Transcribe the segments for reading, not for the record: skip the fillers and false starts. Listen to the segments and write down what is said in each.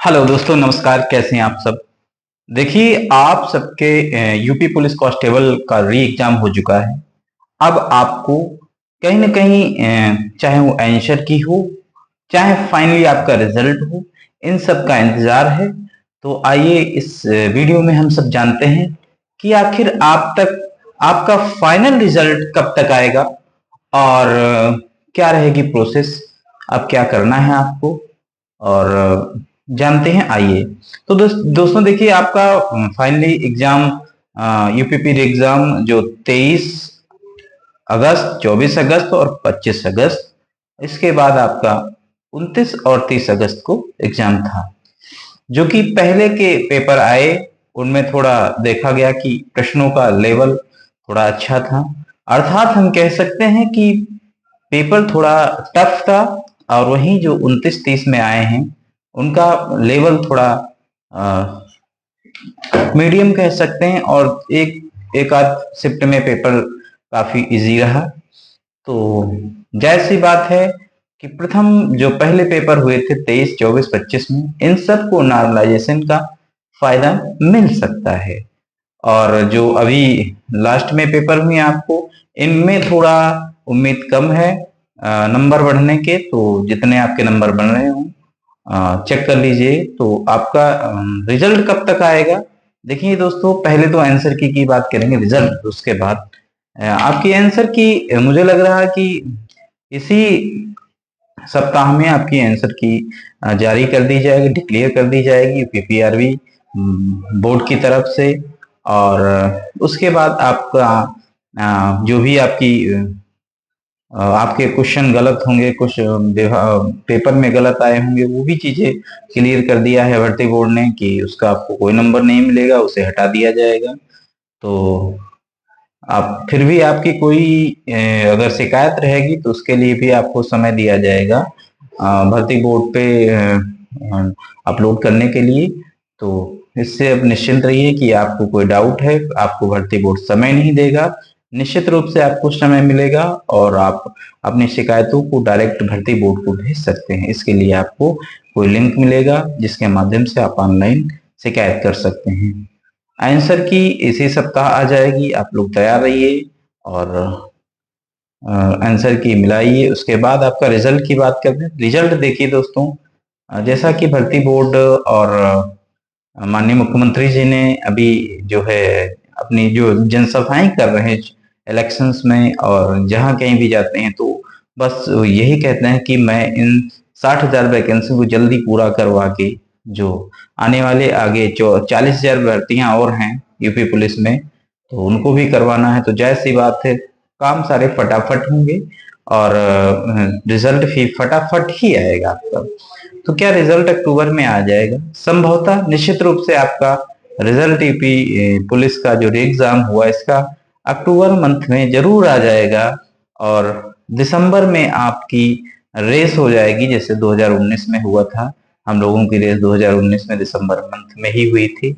Hello दोस्तों, नमस्कार। कैसे हैं आप सब। देखिए, आप सबके यूपी पुलिस कांस्टेबल का री एग्जाम हो चुका है। अब आपको कहीं ना कहीं चाहे वो आंसर की हो, चाहे फाइनली आपका रिजल्ट हो, इन सब का इंतजार है। तो आइए इस वीडियो में हम सब जानते हैं कि आखिर आप तक आपका फाइनल रिजल्ट कब तक आएगा और क्या रहेगी प्रोसेस, अब क्या करना है आपको, और जानते हैं। आइए। तो दोस्तों देखिए, आपका फाइनली एग्जाम यूपीपी एग्जाम जो 23 अगस्त, 24 अगस्त और 25 अगस्त, इसके बाद आपका 29 और 30 अगस्त को एग्जाम था। जो कि पहले के पेपर आए उनमें थोड़ा देखा गया कि प्रश्नों का लेवल थोड़ा अच्छा था, अर्थात हम कह सकते हैं कि पेपर थोड़ा टफ था। और वहीं जो 29-30 में आए हैं उनका लेवल थोड़ा मीडियम कह सकते हैं, और एक आध शिफ्ट में पेपर काफी इजी रहा। तो जाहिर सी बात है कि प्रथम जो पहले पेपर हुए थे 23, 24, 25 में, इन सबको नॉर्मलाइजेशन का फायदा मिल सकता है। और जो अभी लास्ट में पेपर हुए आपको, इनमें थोड़ा उम्मीद कम है नंबर बढ़ने के। तो जितने आपके नंबर बन रहे हो चेक कर लीजिए। तो आपका रिजल्ट कब तक आएगा। देखिए दोस्तों, पहले तो आंसर की बात करेंगे, रिजल्ट उसके बाद आपकी आंसर की। मुझे लग रहा है कि इसी सप्ताह में आपकी आंसर की जारी कर दी जाएगी, डिक्लेयर कर दी जाएगी पीपीआरबी बोर्ड की तरफ से। और उसके बाद आपका जो भी आपकी आपके क्वेश्चन गलत होंगे, कुछ पेपर में गलत आए होंगे, वो भी चीजें क्लियर कर दिया है भर्ती बोर्ड ने कि उसका आपको कोई नंबर नहीं मिलेगा, उसे हटा दिया जाएगा। तो आप फिर भी आपकी कोई अगर शिकायत रहेगी तो उसके लिए भी आपको समय दिया जाएगा भर्ती बोर्ड पे अपलोड करने के लिए। तो इससे अब निश्चिंत रहिए कि आपको कोई डाउट है, आपको भर्ती बोर्ड समय नहीं देगा, निश्चित रूप से आपको समय मिलेगा और आप अपनी शिकायतों को डायरेक्ट भर्ती बोर्ड को भेज सकते हैं। इसके लिए आपको कोई लिंक मिलेगा जिसके माध्यम से आप ऑनलाइन शिकायत कर सकते हैं। आंसर की इसी सप्ताह आ जाएगी, आप लोग तैयार रहिए और आंसर की मिलाइए। उसके बाद आपका रिजल्ट की बात करते हैं। रिजल्ट देखिए दोस्तों, जैसा कि भर्ती बोर्ड और माननीय मुख्यमंत्री जी ने अभी जो है अपनी जो जनसभाएं कर रहे हैं इलेक्शंस में, और जहां कहीं भी जाते हैं तो बस यही कहते हैं कि मैं इन 60,000 वैकेंसी को जल्दी पूरा करवा के, जो आने वाले आगे 40,000 भर्तियां और हैं यूपी पुलिस में, तो उनको भी करवाना है। तो जाहिर सी बात है, काम सारे फटाफट होंगे और रिजल्ट भी फटाफट ही आएगा आपका। तो क्या रिजल्ट अक्टूबर में आ जाएगा संभवतः। निश्चित रूप से आपका रिजल्ट यूपी पुलिस का जो एग्जाम हुआ इसका अक्टूबर मंथ में जरूर आ जाएगा, और दिसंबर में आपकी रेस हो जाएगी जैसे 2019 में हुआ था। हम लोगों की रेस 2019 में दिसंबर मंथ में ही हुई थी।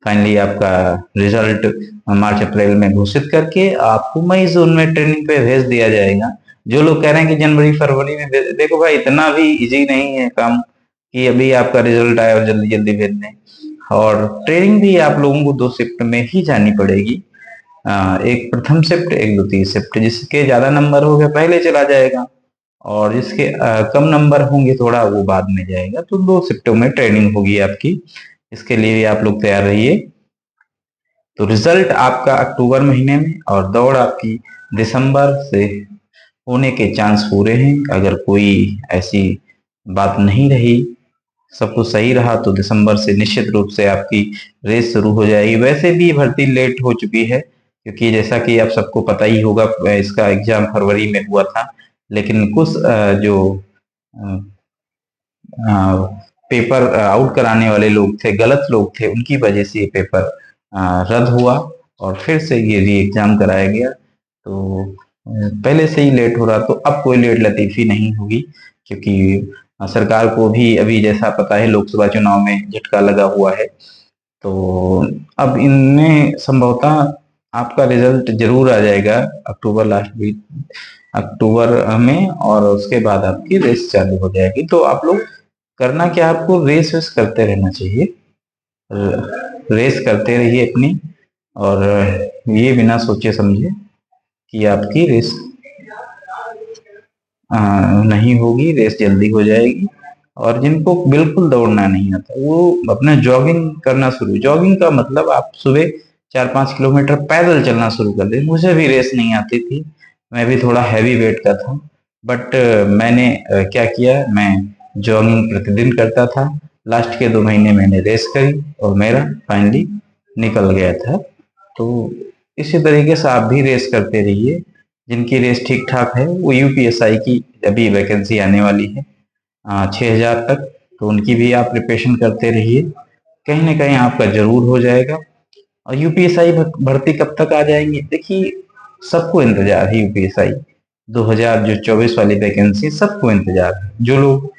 फाइनली आपका रिजल्ट मार्च अप्रैल में घोषित करके आपको मई जून में ट्रेनिंग पे भेज दिया जाएगा। जो लोग कह रहे हैं कि जनवरी फरवरी में देखो भाई, इतना भी इजी नहीं है काम कि अभी आपका रिजल्ट आए और जल्दी जल्दी भेज दें। और ट्रेनिंग भी आप लोगों को 2 शिफ्ट में ही जानी पड़ेगी, एक प्रथम शिफ्ट, एक द्वितीय शिफ्ट। जिसके ज्यादा नंबर हो गए पहले चला जाएगा, और जिसके कम नंबर होंगे थोड़ा वो बाद में जाएगा। तो 2 शिफ्टों में ट्रेनिंग होगी आपकी। इसके लिए भी आप लोग तैयार रहिए। तो रिजल्ट आपका अक्टूबर महीने में और दौड़ आपकी दिसंबर से होने के चांस पूरे हैं। अगर कोई ऐसी बात नहीं रही, सब कुछ सही रहा, तो दिसंबर से निश्चित रूप से आपकी रेस शुरू हो जाएगी। वैसे भी भर्ती लेट हो चुकी है, क्योंकि जैसा कि आप सबको पता ही होगा इसका एग्जाम फरवरी में हुआ था, लेकिन कुछ जो पेपर आउट कराने वाले लोग थे, गलत लोग थे, उनकी वजह से ये पेपर रद्द हुआ और फिर से ये री एग्जाम कराया गया। तो पहले से ही लेट हो रहा, तो अब कोई लेट लतीफी नहीं होगी, क्योंकि सरकार को भी अभी जैसा पता है लोकसभा चुनाव में झटका लगा हुआ है। तो अब इनमें संभवतः आपका रिजल्ट जरूर आ जाएगा अक्टूबर लास्ट वीक, अक्टूबर में, और उसके बाद आपकी रेस चालू हो जाएगी। तो आप लोग करना क्या, आपको रेस वेस करते रहना चाहिए, रेस करते रहिए अपनी, और ये बिना सोचे समझे कि आपकी रेस नहीं होगी, रेस जल्दी हो जाएगी। और जिनको बिल्कुल दौड़ना नहीं आता वो अपना जॉगिंग करना शुरू, जॉगिंग का मतलब आप सुबह 4-5 किलोमीटर पैदल चलना शुरू कर दें। मुझे भी रेस नहीं आती थी, मैं भी थोड़ा हैवी वेट का था, बट मैंने क्या किया, मैं जॉगिंग प्रतिदिन करता था। लास्ट के 2 महीने मैंने रेस करी और मेरा फाइनली निकल गया था। तो इसी तरीके से आप भी रेस करते रहिए। जिनकी रेस ठीक ठाक है वो यूपीएसआई की अभी वैकेंसी आने वाली है 6,000 तक, तो उनकी भी आप प्रिपरेशन करते रहिए, कहीं ना कहीं आपका जरूर हो जाएगा। और यूपीएसआई भर्ती कब तक आ जाएंगे, देखिए सबको इंतजार है, यूपीएसआई 2024 वाली वैकेंसी सबको इंतजार है। जो लोग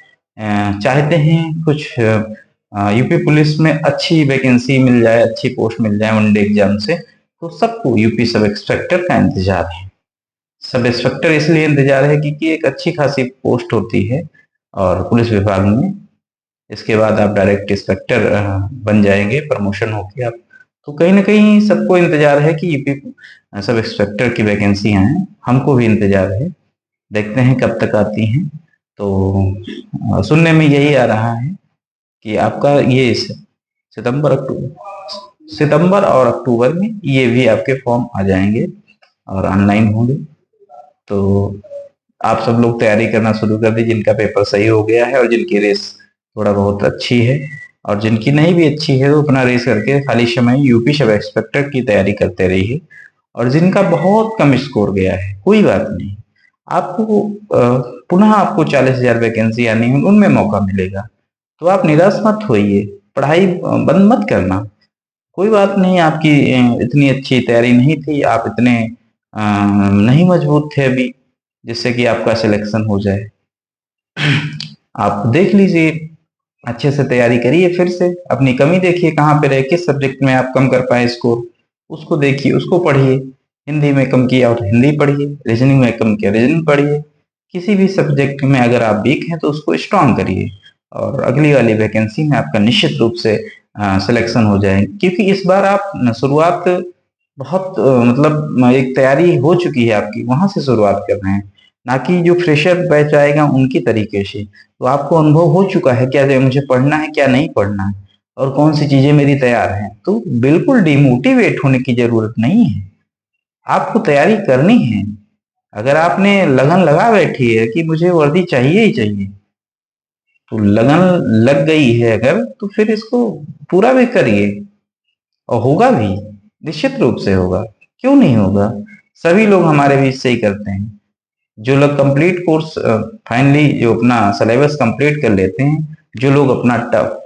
चाहते हैं कुछ यूपी पुलिस में अच्छी वैकेंसी मिल जाए, अच्छी पोस्ट मिल जाए वनडे एग्जाम से, तो सबको यूपी सब इंस्पेक्टर का इंतजार है। सब इंस्पेक्टर इसलिए इंतजार है क्योंकि एक अच्छी खासी पोस्ट होती है और पुलिस विभाग में, इसके बाद आप डायरेक्ट इंस्पेक्टर बन जाएंगे प्रमोशन होके आप। तो कहीं ना कहीं सबको इंतजार है कि यूपी सब इंस्पेक्टर की वैकेंसी हैं, हमको भी इंतजार है, देखते हैं कब तक आती हैं। तो सुनने में यही आ रहा है कि आपका ये सितंबर और अक्टूबर में ये भी आपके फॉर्म आ जाएंगे और ऑनलाइन होंगे। तो आप सब लोग तैयारी करना शुरू कर दी, जिनका पेपर सही हो गया है और जिनकी रेस थोड़ा बहुत अच्छी है, और जिनकी नहीं भी अच्छी है वो अपना रेस करके खाली समय यूपी सब इंस्पेक्टर की तैयारी करते रहिए। और जिनका बहुत कम स्कोर गया है कोई बात नहीं, आपको पुनः आपको 40,000 वैकेंसी आनी है, उनमें मौका मिलेगा। तो आप निराश मत होइए, पढ़ाई बंद मत करना, कोई बात नहीं। आपकी इतनी अच्छी तैयारी नहीं थी, आप इतने नहीं मजबूत थे अभी जिससे कि आपका सिलेक्शन हो जाए। आप देख लीजिए, अच्छे से तैयारी करिए, फिर से अपनी कमी देखिए कहाँ पे रहे, किस सब्जेक्ट में आप कम कर पाए स्कोर, उसको देखिए, उसको पढ़िए। हिंदी में कम किया और हिंदी पढ़िए, रीजनिंग में कम किया रीजनिंग पढ़िए। किसी भी सब्जेक्ट में अगर आप वीक हैं तो उसको स्ट्रांग करिए, और अगली वाली वैकेंसी में आपका निश्चित रूप से सिलेक्शन हो जाएगी। क्योंकि इस बार आप शुरुआत बहुत मतलब एक तैयारी हो चुकी है आपकी, वहां से शुरुआत कर रहे हैं, ना कि जो फ्रेशर बैच आएगा उनकी तरीके से। तो आपको अनुभव हो चुका है क्या मुझे पढ़ना है क्या नहीं पढ़ना है, और कौन सी चीजें मेरी तैयार हैं। तो बिल्कुल डिमोटिवेट होने की जरूरत नहीं है, आपको तैयारी करनी है। अगर आपने लगन लगा बैठी है कि मुझे वर्दी चाहिए ही चाहिए, तो लगन लग गई है अगर, तो फिर इसको पूरा भी करिए, और होगा भी, निश्चित रूप से होगा, क्यों नहीं होगा। सभी लोग हमारे बीच से ही करते हैं। जो लोग कंप्लीट कोर्स फाइनली जो अपना सिलेबस कंप्लीट कर लेते हैं, जो लोग अपना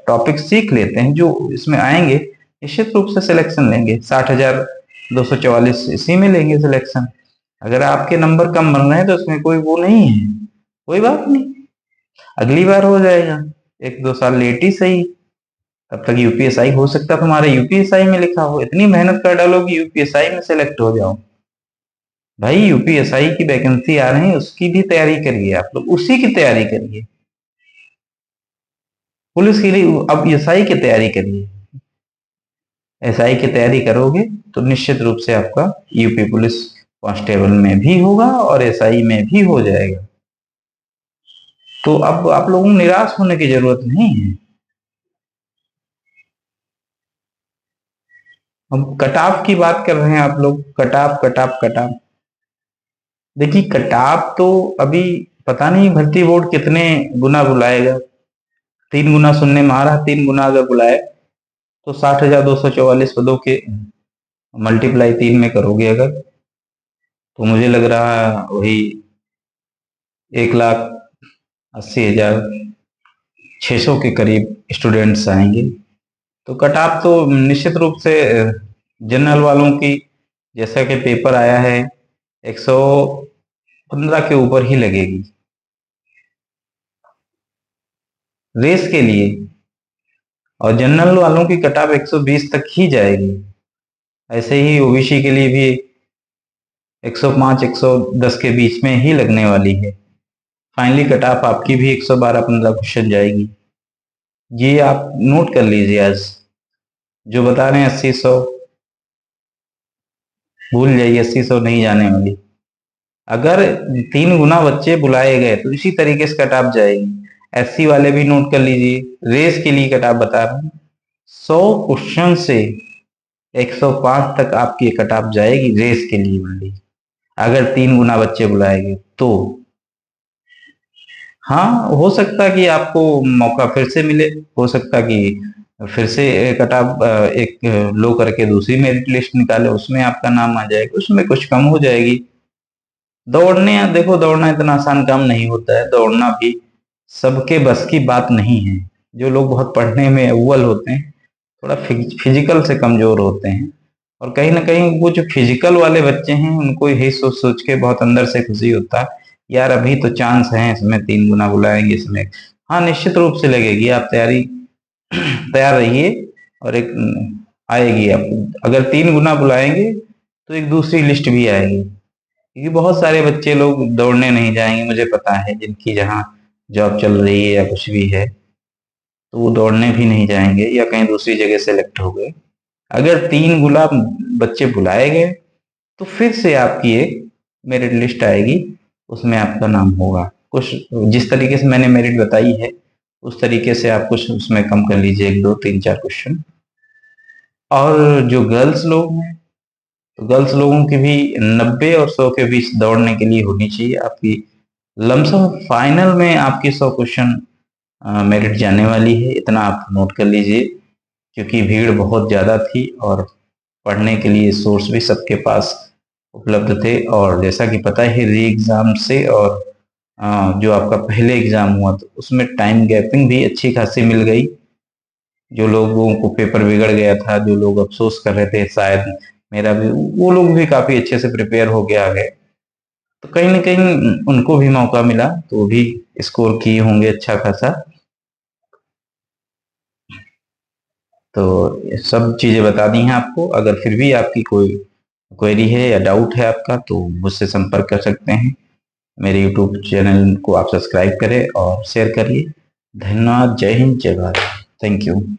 टॉपिक सीख लेते हैं, जो इसमें आएंगे निश्चित रूप से सिलेक्शन लेंगे। 60,244 इसी में लेंगे सिलेक्शन। अगर आपके नंबर कम बन रहे हैं तो उसमें कोई वो नहीं है, कोई बात नहीं, अगली बार हो जाएगा, 1-2 साल लेट ही सही, तब तक यूपीएसआई हो सकता है तुम्हारे यूपीएसआई में लिखा हो। इतनी मेहनत कर डालो कि यूपीएसआई में सेलेक्ट हो जाओ। भाई यूपीएसआई की वैकेंसी आ रही है, उसकी भी तैयारी करिए, आप लोग उसी की तैयारी करिए। पुलिस के लिए अब एसआई की तैयारी करिए, एसआई की तैयारी करोगे तो निश्चित रूप से आपका यूपी पुलिस कांस्टेबल में भी होगा और एसआई में भी हो जाएगा। तो अब आप लोगों को निराश होने की जरूरत नहीं है। हम कटाव की बात कर रहे हैं, आप लोग कटाव कटाव कटाव, देखिए कटाव तो अभी पता नहीं भर्ती बोर्ड कितने गुना बुलाएगा। 3 गुना सुनने में आ रहा, 3 गुना अगर बुलाए तो 60,244 पदों के मल्टीप्लाई 3 में करोगे अगर, तो मुझे लग रहा वही 1,80,600 के करीब स्टूडेंट्स आएंगे। तो कट ऑफ तो निश्चित रूप से जनरल वालों की, जैसा कि पेपर आया है, 115 के ऊपर ही लगेगी रेस के लिए, और जनरल वालों की कट ऑफ 120 तक ही जाएगी। ऐसे ही ओबीसी के लिए भी 105 110 के बीच में ही लगने वाली है। फाइनली कट ऑफ आपकी भी 112-15 क्वेश्चन जाएगी। ये आप नोट कर लीजिए। आज जो बता रहे हैं 80-100, भूल जाइए, 80-100 नहीं जाने वाली। अगर 3 गुना बच्चे बुलाए गए तो इसी तरीके से कट ऑफ जाएगी। एससी वाले भी नोट कर लीजिए, रेस के लिए कट ऑफ बता रहा हूँ। 100 क्वेश्चन से 105 तक आपकी कट ऑफ जाएगी रेस के लिए वाली, अगर 3 गुना बच्चे बुलाएंगे तो। हाँ, हो सकता है कि आपको मौका फिर से मिले, हो सकता है कि फिर से कट ऑफ एक लो करके दूसरी मेरिट लिस्ट निकाले, उसमें आपका नाम आ जाएगा, उसमें कुछ कम हो जाएगी। दौड़ने, देखो दौड़ना इतना आसान काम नहीं होता है, दौड़ना भी सबके बस की बात नहीं है। जो लोग बहुत पढ़ने में अव्वल होते हैं, थोड़ा फिजिकल से कमजोर होते हैं, और कहीं ना कहीं वो जो फिजिकल वाले बच्चे हैं उनको यही सोच सोच के बहुत अंदर से खुशी होता है, यार अभी तो चांस है, इसमें 3 गुना बुलाएंगे इसमें। हाँ, निश्चित रूप से लगेगी, आप तैयार रहिए, और एक आएगी। आप अगर 3 गुना बुलाएंगे तो एक दूसरी लिस्ट भी आएगी, क्योंकि बहुत सारे बच्चे लोग दौड़ने नहीं जाएंगे, मुझे पता है, जिनकी जहाँ जॉब चल रही है या कुछ भी है, तो वो दौड़ने भी नहीं जाएंगे या कहीं दूसरी जगह सेलेक्ट हो गए। अगर 3 गुना बच्चे बुलाए गए तो फिर से आपकी एक मेरिट लिस्ट आएगी, उसमें आपका नाम होगा। कुछ जिस तरीके से मैंने मेरिट बताई है उस तरीके से आप कुछ उसमें कम कर लीजिए, 1 2 3 4 क्वेश्चन। और जो गर्ल्स लोग हैं, तो गर्ल्स लोगों की भी 90 और 100 के बीच दौड़ने के लिए होनी चाहिए आपकी। लमसम फाइनल में आपकी 100 क्वेश्चन मेरिट जाने वाली है, इतना आप नोट कर लीजिए, क्योंकि भीड़ बहुत ज़्यादा थी और पढ़ने के लिए सोर्स भी सबके पास उपलब्ध थे। और जैसा कि पता है, री एग्ज़ाम से और जो आपका पहले एग्ज़ाम हुआ तो उसमें टाइम गैपिंग भी अच्छी खासी मिल गई। जो लोगों को पेपर बिगड़ गया था, जो लोग अफसोस कर रहे थे शायद मेरा भी, वो लोग भी काफ़ी अच्छे से प्रिपेयर होके आ गए, तो कहीं न कहीं उनको भी मौका मिला, तो वो भी स्कोर किए होंगे अच्छा खासा। तो ये सब चीज़ें बता दी हैं आपको। अगर फिर भी आपकी कोई क्वेरी है या डाउट है आपका, तो मुझसे संपर्क कर सकते हैं। मेरे यूट्यूब चैनल को आप सब्सक्राइब करें और शेयर करिए। धन्यवाद। जय हिंद, जय भारत। Thank you.